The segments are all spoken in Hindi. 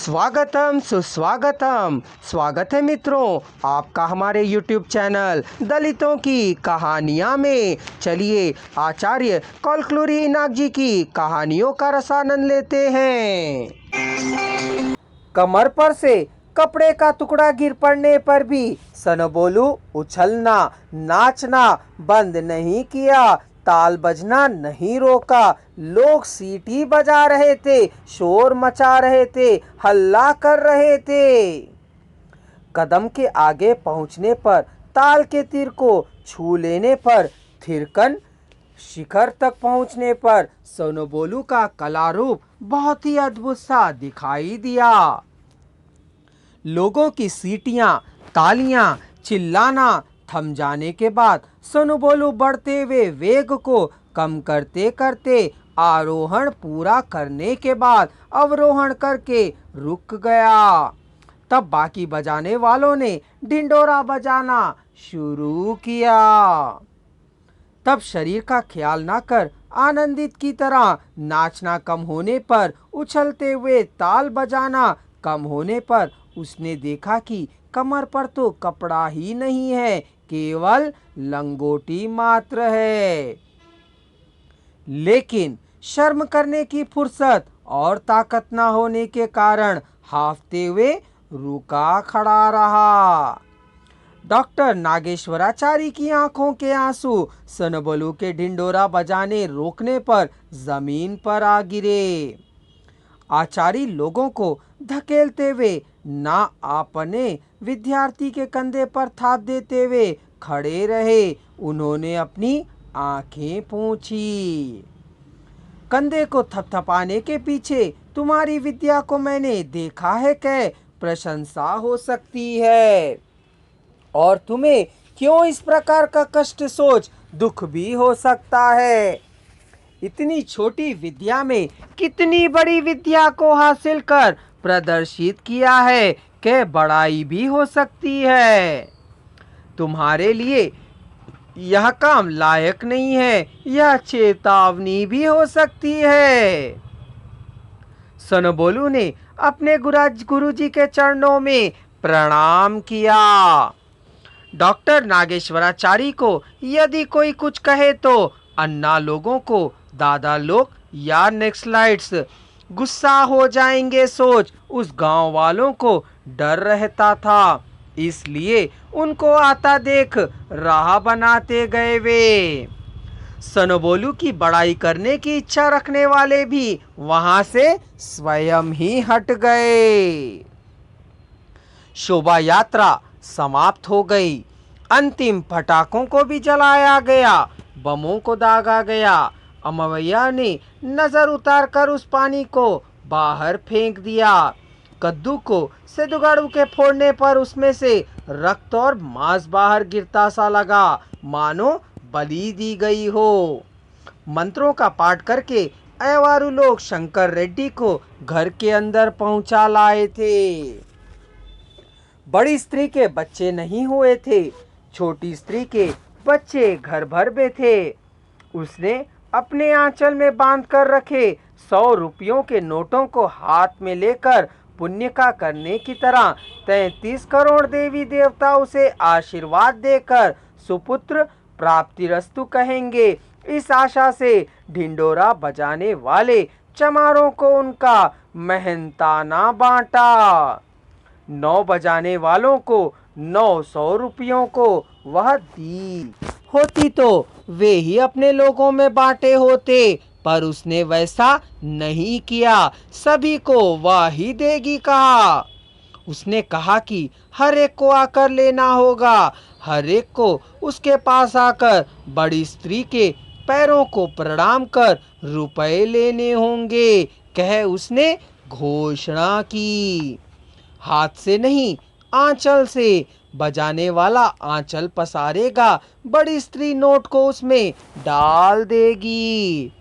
स्वागतम सुस्वागतम। स्वागत है मित्रों आपका हमारे YouTube चैनल दलितों की कहानियाँ में। चलिए आचार्य कौलक्लुरी इनाक जी की कहानियों का रसानंद लेते हैं। कमर पर से कपड़े का टुकड़ा गिर पड़ने पर भी सनबोलू उछलना नाचना बंद नहीं किया, ताल बजना नहीं रोका। लोग सीटी बजा रहे थे, शोर मचा रहे थे, हल्ला कर रहे थे। कदम के आगे पहुंचने पर, ताल के तीर को छू लेने पर, थिरकन शिखर तक पहुंचने पर सनबोलू का कलारूप बहुत ही अद्भुत सा दिखाई दिया। लोगों की सीटियां, तालियां, चिल्लाना थम जाने के बाद सनबोलू बढ़ते हुए वेग को कम करते करते आरोहण पूरा करने के बाद अवरोहण करके रुक गया। तब बाकी बजाने वालों ने ढिंढोरा बजाना शुरू किया। तब शरीर का ख्याल ना कर आनंदित की तरह नाचना कम होने पर, उछलते हुए ताल बजाना कम होने पर उसने देखा कि कमर पर तो कपड़ा ही नहीं है, केवल लंगोटी मात्र है। लेकिन शर्म करने की फुर्सत और ताकत न होने के कारण हाफते हुए रुका खड़ा रहा। डॉक्टर नागेश्वराचारी की आंखों के आंसू सनबोलू के ढिंढोरा बजाने रोकने पर जमीन पर आ गिरे। आचारी लोगों को धकेलते हुए ना अपने विद्यार्थी के कंधे पर थाप देते हुए खड़े रहे। उन्होंने अपनी आंखें पोंछी। कंधे को थपथपाने के पीछे तुम्हारी विद्या को मैंने देखा है, कै प्रशंसा हो सकती है। और तुम्हें क्यों इस प्रकार का कष्ट सोच दुख भी हो सकता है। इतनी छोटी विद्या में कितनी बड़ी विद्या को हासिल कर प्रदर्शित किया है कि बड़ाई भी हो सकती है। तुम्हारे लिए यह काम लायक नहीं है, यह चेतावनी भी हो सकती है। सनबोलू ने अपने गुरुजी के चरणों में प्रणाम किया। डॉक्टर नागेश्वराचारी को यदि कोई कुछ कहे तो अन्ना लोगों को दादा लोग या नेक्सलाइट्स गुस्सा हो जाएंगे सोच उस गांव वालों को डर रहता था। इसलिए उनको आता देख राह बनाते गए वे। सनबोलू की बड़ाई करने की इच्छा रखने वाले भी वहां से स्वयं ही हट गए। शोभा यात्रा समाप्त हो गई। अंतिम पटाखों को भी जलाया गया, बमों को दागा गया। अमवैया ने नजर उतार कर उस पानी को बाहर फेंक दिया। कद्दू को सिद्धगढ़ के फोड़ने पर उसमें से रक्त और मांस बाहर गिरता सा लगा, मानो बलि दी गई हो। मंत्रों का पाठ करके अयवारू लोग शंकर रेड्डी को घर के अंदर पहुंचा लाए थे। बड़ी स्त्री के बच्चे नहीं हुए थे, छोटी स्त्री के बच्चे घर भर में थे। उसने अपने आंचल में बांध कर रखे 100 रुपयों के नोटों को हाथ में लेकर पुण्य का करने की तरह 33 करोड़ देवी देवता उसे आशीर्वाद देकर सुपुत्र प्राप्तिरस्तु कहेंगे, इस आशा से ढिंडोरा बजाने वाले चमारों को उनका मेहनताना बांटा। 9 बजाने वालों को 900 रुपयों को वह दी होती तो वे ही अपने लोगों में बांटे होते, पर उसने वैसा नहीं किया। सभी को वह ही देगी कहा। उसने कहा कि हर एक को आकर लेना होगा, हर एक को उसके पास आकर बड़ी स्त्री के पैरों को प्रणाम कर रुपए लेने होंगे, कह उसने घोषणा की। हाथ से नहीं आंचल से बजाने वाला आंचल पसारेगा, बड़ी स्त्री नोट को उसमें डाल देगी।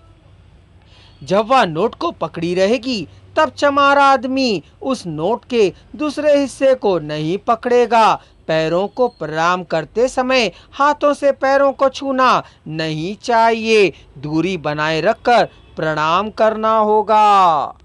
जब वह नोट को पकड़ी रहेगी तब चमार आदमी उस नोट के दूसरे हिस्से को नहीं पकड़ेगा। पैरों को प्रणाम करते समय हाथों से पैरों को छूना नहीं चाहिए, दूरी बनाए रखकर प्रणाम करना होगा।